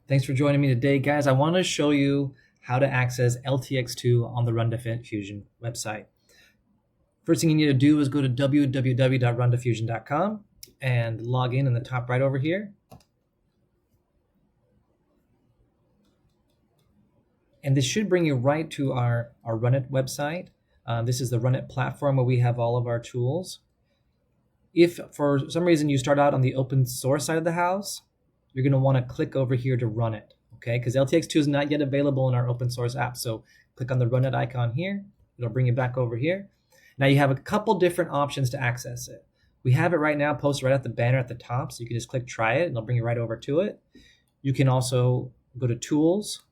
Thanks for joining me today, guys. I want to show you how to access LTX-2 on the RunDiffusion website. First thing you need to do is go to www.rundiffusion.com and log in the top right over here. And this should bring you right to our Runit website. This is the Runit platform where we have all of our tools. If for some reason you start out on the open source side of the house, you're going to want to click over here to run it, okay? Because LTX-2 is not yet available in our open source app. So click on the Run It icon here. It'll bring you back over here. Now you have a couple different options to access it. We have it right now posted right at the banner at the top. So you can just click try it and it'll bring you right over to it. You can also go to Tools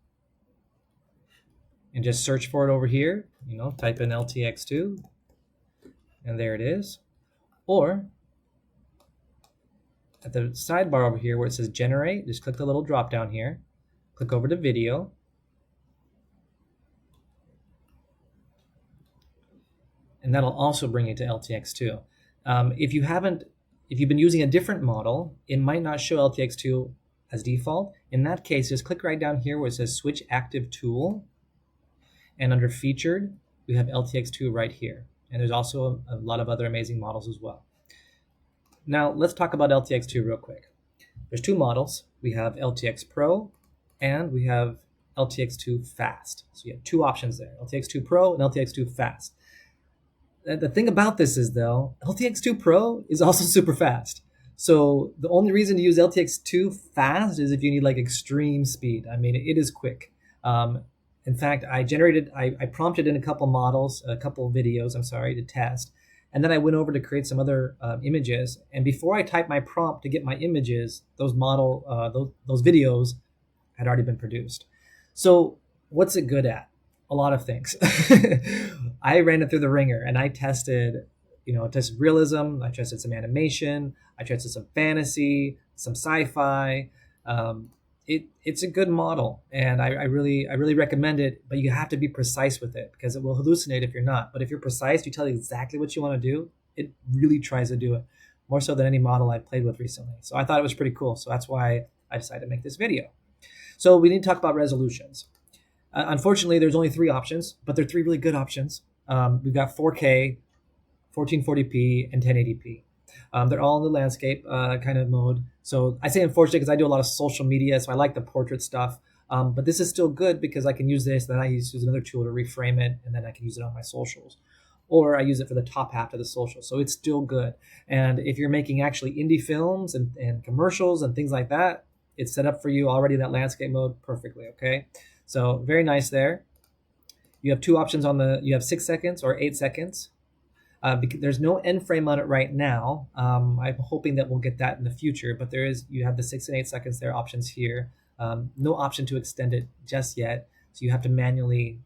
and just search for it over here. Type in LTX-2 and there it is. Or at the sidebar over here where it says generate, just click the little drop down here, click over to video, and that'll also bring you to LTX-2. If you've been using a different model, it might not show LTX-2 as default. In that case, just click right down here where it says switch active tool, and under featured, we have LTX-2 right here. And there's also a lot of other amazing models as well. Now, let's talk about LTX-2 real quick. There's two models. We have LTX Pro and we have LTX-2 Fast. So you have two options there, LTX-2 Pro and LTX-2 Fast. The thing about this is, though, LTX-2 Pro is also super fast. So the only reason to use LTX-2 Fast is if you need like extreme speed. I mean, it is quick. In fact, I prompted in a couple videos, to test. And then I went over to create some other images. And before I typed my prompt to get my images, those videos had already been produced. So what's it good at? A lot of things. I ran it through the ringer and I tested realism. I tested some animation. I tested some fantasy, some sci-fi. It's a good model, and I really recommend it, but you have to be precise with it because it will hallucinate if you're not. But if you're precise, you tell it exactly what you want to do, it really tries to do it, more so than any model I've played with recently. So I thought it was pretty cool. So that's why I decided to make this video. So we need to talk about resolutions. Unfortunately, there's only 3 options, but they're 3 really good options. We've got 4K, 1440p, and 1080p. They're all in the landscape kind of mode. So I say unfortunately because I do a lot of social media, so I like the portrait stuff. But this is still good because I can use this, then I use another tool to reframe it, and then I can use it on my socials. Or I use it for the top half of the social. So it's still good. And if you're making actually indie films and commercials and things like that, it's set up for you already in that landscape mode perfectly, okay? So very nice there. You have 2 options you have 6 seconds or 8 seconds. Because there's no end frame on it right now. I'm hoping that we'll get that in the future, but you have the 6 and 8 seconds there options here. No option to extend it just yet. So you have to manually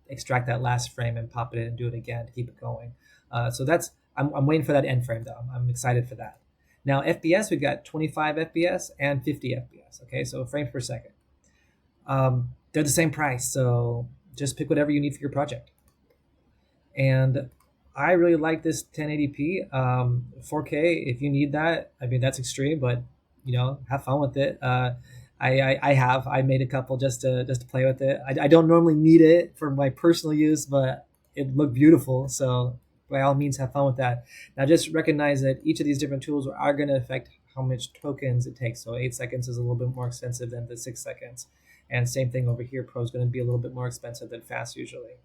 extract that last frame and pop it in and do it again to keep it going. So I'm waiting for that end frame though. I'm excited for that. Now FPS, we've got 25 FPS and 50 FPS. Okay, so frames per second. They're the same price, so just pick whatever you need for your project. And I really like this 1080p, 4K. If you need that, I mean, that's extreme, but have fun with it. I made a couple just to play with it. I don't normally need it for my personal use, but it looked beautiful. So by all means, have fun with that. Now just recognize that each of these different tools are going to affect how much tokens it takes. So 8 seconds is a little bit more expensive than the 6 seconds. And same thing over here, Pro is going to be a little bit more expensive than Fast usually.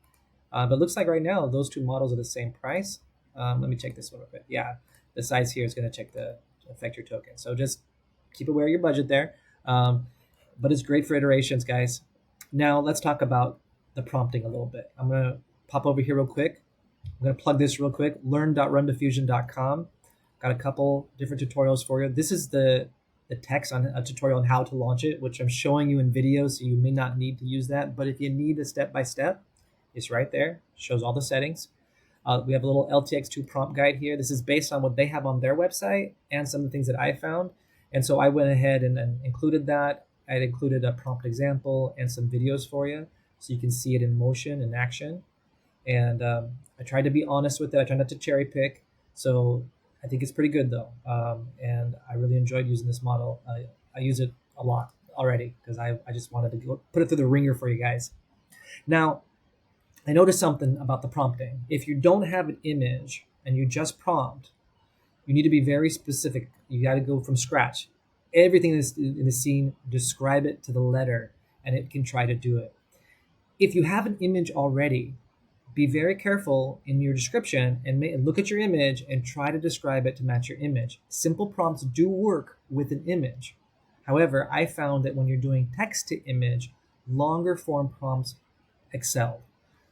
But it looks like right now those 2 models are the same price. Let me check this one real quick. Yeah, the size here is going to affect your token. So just keep aware of your budget there. But it's great for iterations, guys. Now let's talk about the prompting a little bit. I'm going to pop over here real quick. I'm going to plug this real quick. Learn.rundiffusion.com. Got a couple different tutorials for you. This is the text on a tutorial on how to launch it, which I'm showing you in video, so you may not need to use that. But if you need a step-by-step, it's right there. Shows all the settings. We have a little LTX-2 prompt guide here. This is based on what they have on their website and some of the things that I found. And so I went ahead and included that. I included a prompt example and some videos for you so you can see it in motion and action. And I tried to be honest with it. I tried not to cherry pick. So I think it's pretty good though. And I really enjoyed using this model. I use it a lot. already because I just wanted to put it through the ringer for you guys. Now, I noticed something about the prompting. If you don't have an image and you just prompt, you need to be very specific. You got to go from scratch. Everything in the scene, describe it to the letter, and it can try to do it. If you have an image already, be very careful in your description and look at your image and try to describe it to match your image. Simple prompts do work with an image. However, I found that when you're doing text to image, longer form prompts excel.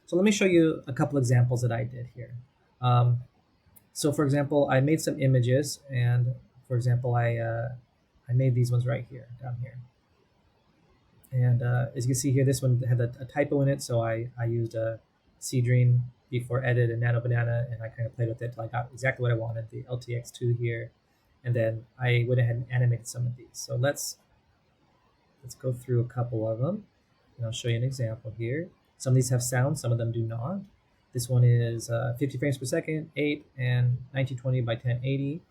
So let me show you a couple examples that I did here. So for example, I made some images, and for example, I made these ones right here, down here. And as you can see here, this one had a typo in it, so I used a C-Dream before edit and Nano Banana, and I kind of played with it till I got exactly what I wanted, the LTX-2 here. And then I went ahead and animated some of these. So let's go through a couple of them, and I'll show you an example here. Some of these have sound, some of them do not. This one is 50 frames per second, 8 and 1920 by 1080.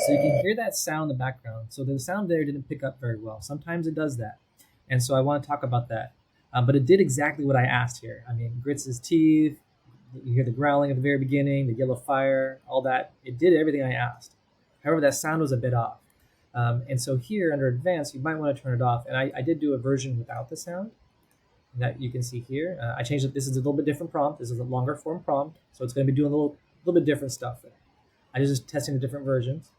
So you can hear that sound in the background. So the sound there didn't pick up very well. Sometimes it does that. And so I want to talk about that. But it did exactly what I asked here. I mean, grits his teeth, you hear the growling at the very beginning, the yellow fire, all that. It did everything I asked. However, that sound was a bit off. And so here under advanced, you might want to turn it off. And I did do a version without the sound that you can see here. I changed it. This is a little bit different prompt. This is a longer form prompt. So it's going to be doing a little bit different stuff there. I was just testing the different versions.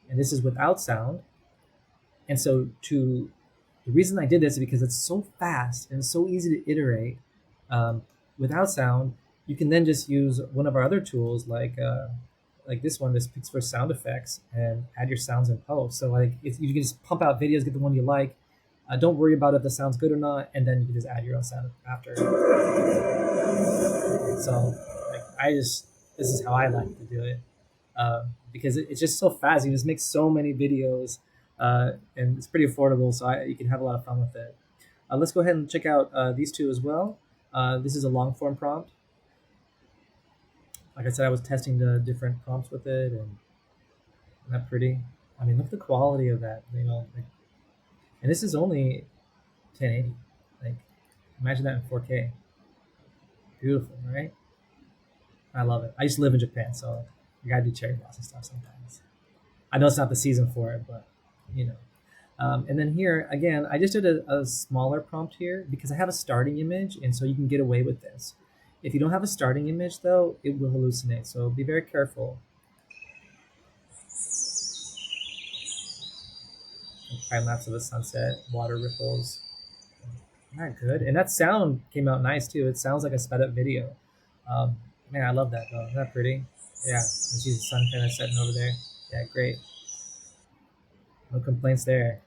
And this is without sound. And so the reason I did this is because it's so fast and so easy to iterate. Without sound, you can then just use one of our other tools like this one. This picks for sound effects and add your sounds in post. So like you can just pump out videos, get the one you like. Don't worry about if the sound's good or not, and then you can just add your own sound after. So like this is how I like to do it. Because it's just so fast. You can just make so many videos, and it's pretty affordable, so you can have a lot of fun with it. Let's go ahead and check out these two as well. This is a long form prompt. Like I said, I was testing the different prompts with it, and isn't that pretty? I mean, look at the quality of that, and this is only 1080. Like, imagine that in 4K. Beautiful, right? I love it. I used to live in Japan, so you gotta do cherry blossom stuff sometimes. I know it's not the season for it, but and then here again, I just did a smaller prompt here because I have a starting image, and so you can get away with this. If you don't have a starting image though, it will hallucinate, so be very careful. Time lapse of a sunset, water ripples. Not good, and that sound came out nice too. It sounds like a sped up video. Man, I love that though. Isn't that pretty? Yeah, you see the sun kind of setting over there. Yeah, great. No complaints there.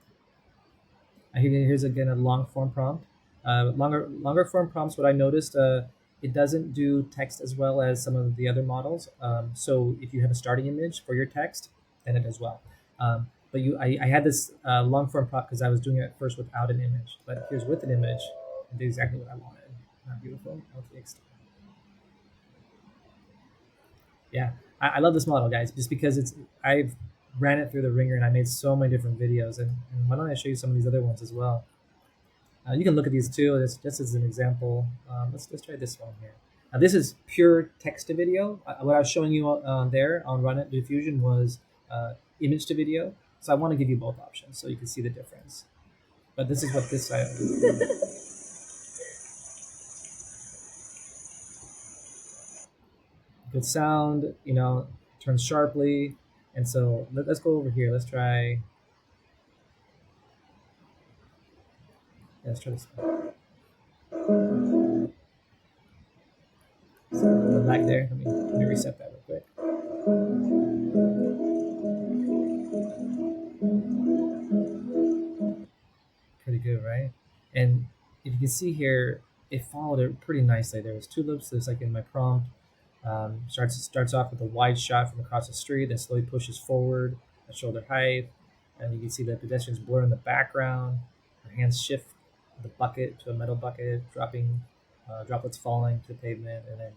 Here's again a long form prompt. Longer form prompts. What I noticed, it doesn't do text as well as some of the other models. So if you have a starting image for your text, then it does well. But I had this long form prompt because I was doing it first without an image. But here's with an image, and did exactly what I wanted. Not beautiful. LTX-2. Yeah, I love this model, guys, just because I've ran it through the ringer and I made so many different videos. And why don't I show you some of these other ones as well? You can look at these too, just as an example. Let's try this one here. Now this is pure text to video. What I was showing you there on RunDiffusion was image to video. So I want to give you both options so you can see the difference. But this is what this side. Good sound, turns sharply. And so let's go over here. Let's try this one. So back there. Let me reset that real quick. Pretty good, right? And if you can see here, it followed it pretty nicely. There was tulips. There's like in my prompt. Starts off with a wide shot from across the street, then slowly pushes forward at shoulder height, and you can see the pedestrians blur in the background. Her hands shift the bucket to a metal bucket, dropping droplets falling to the pavement, and then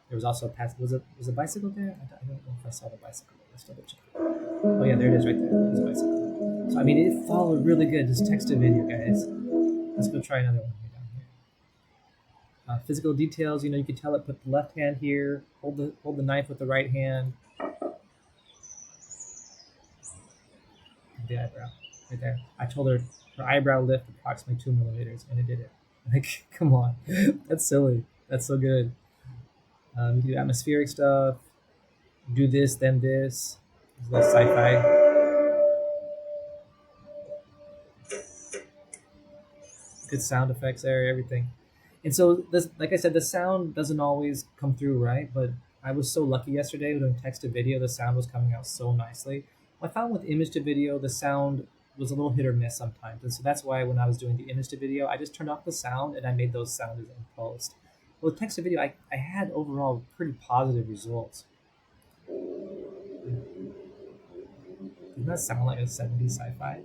There was also a pass. Was a bicycle there? I don't know if I saw the bicycle. Let's double check. Oh yeah, there it is right there. There's a bicycle. So I mean, it followed really good. Just text to video, guys. Let's go try another one here down here. Physical details. You know, you can tell it. Put the left hand here. Hold the knife with the right hand. The eyebrow right there. I told her eyebrow lift approximately 2 millimeters, and it did it. Like, come on, that's silly. That's so good. You can do atmospheric stuff. Do this, then this. It's a little sci-fi. Good sound effects there, everything. And so, this, like I said, the sound doesn't always come through right, but I was so lucky yesterday doing text to video. The sound was coming out so nicely. I found with image to video, the sound was a little hit or miss sometimes. And so that's why when I was doing the image to video, I just turned off the sound and I made those sounds in post. But with text to video, I had overall pretty positive results. Doesn't that sound like a 70s sci-fi?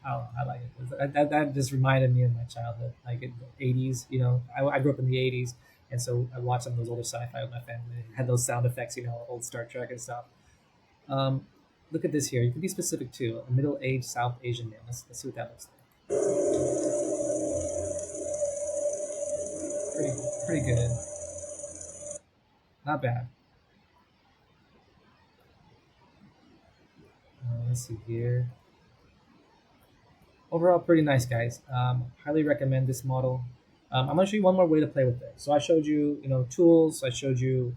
Oh, I like it. That just reminded me of my childhood, like in the 80s. You know, I grew up in the 80s, and so I watched some of those older sci-fi with my family. It had those sound effects, you know, old Star Trek and stuff. Look at this here. You can be specific too. A middle-aged South Asian man. Let's see what that looks like. Pretty good. Not bad. Let's see here. Overall, pretty nice, guys. Highly recommend this model. I'm gonna show you one more way to play with it. So I showed you, you know, tools. I showed you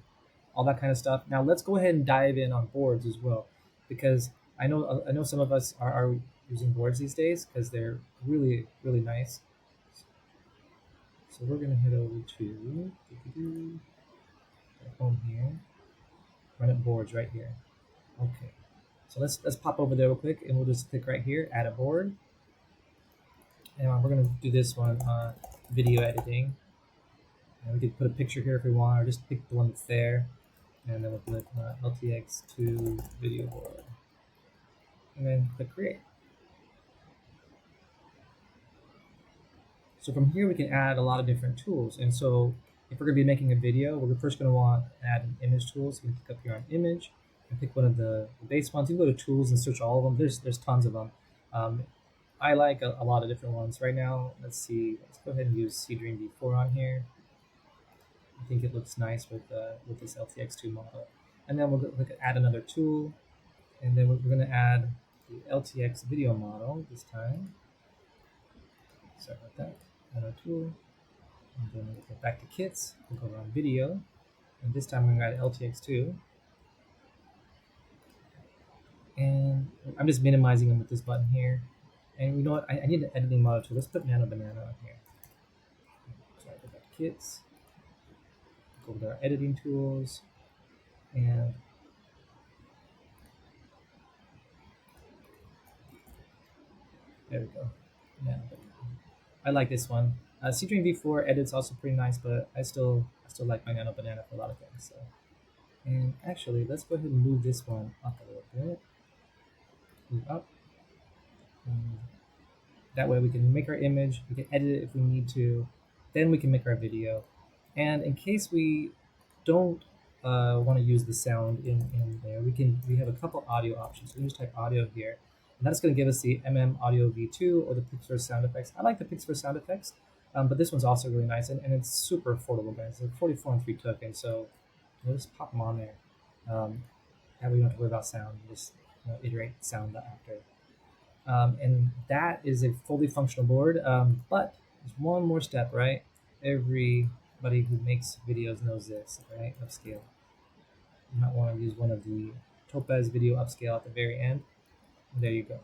all that kind of stuff. Now let's go ahead and dive in on boards as well, because I know some of us are using boards these days because they're really nice. So we're gonna head over to home here. Run it boards right here. Okay. So let's pop over there real quick, and we'll just click right here, add a board. And we're gonna do this one on video editing. And we could put a picture here if we want, or just pick the one that's there. And then we'll put LTX-2 video board. And then click create. So from here we can add a lot of different tools. And so if we're gonna be making a video, we're first gonna want to add an image tool. So you can click up here on image and pick one of the base ones. You can go to tools and search all of them. There's tons of them. I like a lot of different ones. Right now, let's see. Let's go ahead and use Seadream V4 on here. I think it looks nice with this LTX-2 model. And then we'll click add another tool. And then we're going to add the LTX video model this time. Sorry about that. Add a tool. And then we'll go back to kits. We'll go around video. And this time we're going to add LTX-2. And I'm just minimizing them with this button here. And you know what? I need an editing model too. Let's put Nano Banana on here. So I go back to kits. Go to our editing tools. And there we go. Nano Banana. I like this one. Seadream V4 edits also pretty nice, but I still like my Nano Banana for a lot of things. So. And actually, let's go ahead and move this one up a little bit. Move up. That way we can make our image, we can edit it if we need to, then we can make our video. And in case we don't want to use the sound in there, we have a couple audio options. We can just type audio here, and that's going to give us the Audio V2 or the Pixar sound effects. I like the Pixar sound effects, but this one's also really nice, and it's super affordable, guys. It's 44 and 3 tokens, so we'll just pop them on there. That way you don't have to worry about sound. You just iterate sound after. And that is a fully functional board, but there's one more step, right? Everybody who makes videos knows this, right? Upscale. You might want to use one of the Topaz video upscale at the very end. And there you go.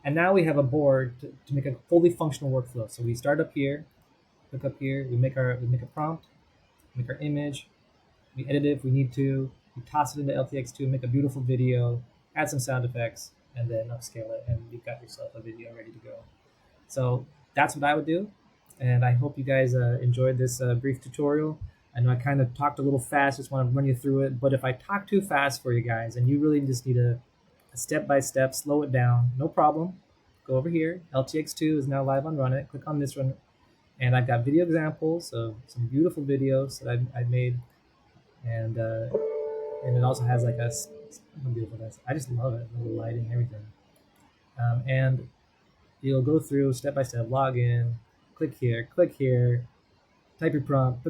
And now we have a board to make a fully functional workflow. So we start up here, click up here, we make a prompt, make our image, we edit it if we need to, we toss it into LTX-2, make a beautiful video, add some sound effects, and then upscale it, and you've got yourself a video ready to go. So that's what I would do, and I hope you guys enjoyed this brief tutorial. I know I kind of talked a little fast, just want to run you through it, but if I talk too fast for you guys and you really just need a step-by-step, slow it down, no problem. Go over here. LTX-2 is now live on Run It. Click on this one, And I've got video examples of some beautiful videos that I've made, and it also has like how beautiful that's. I just love it, the lighting, everything. And you'll go through step by step, log in, click here, type your prompt.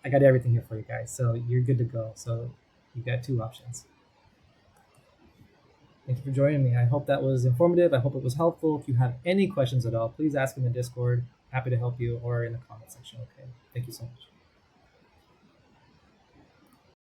I got everything here for you guys, so you're good to go. So you got two options. Thank you for joining me. I hope that was informative. I hope it was helpful. If you have any questions at all, please ask in the Discord. Happy to help you, or in the comment section. Okay. Thank you so much.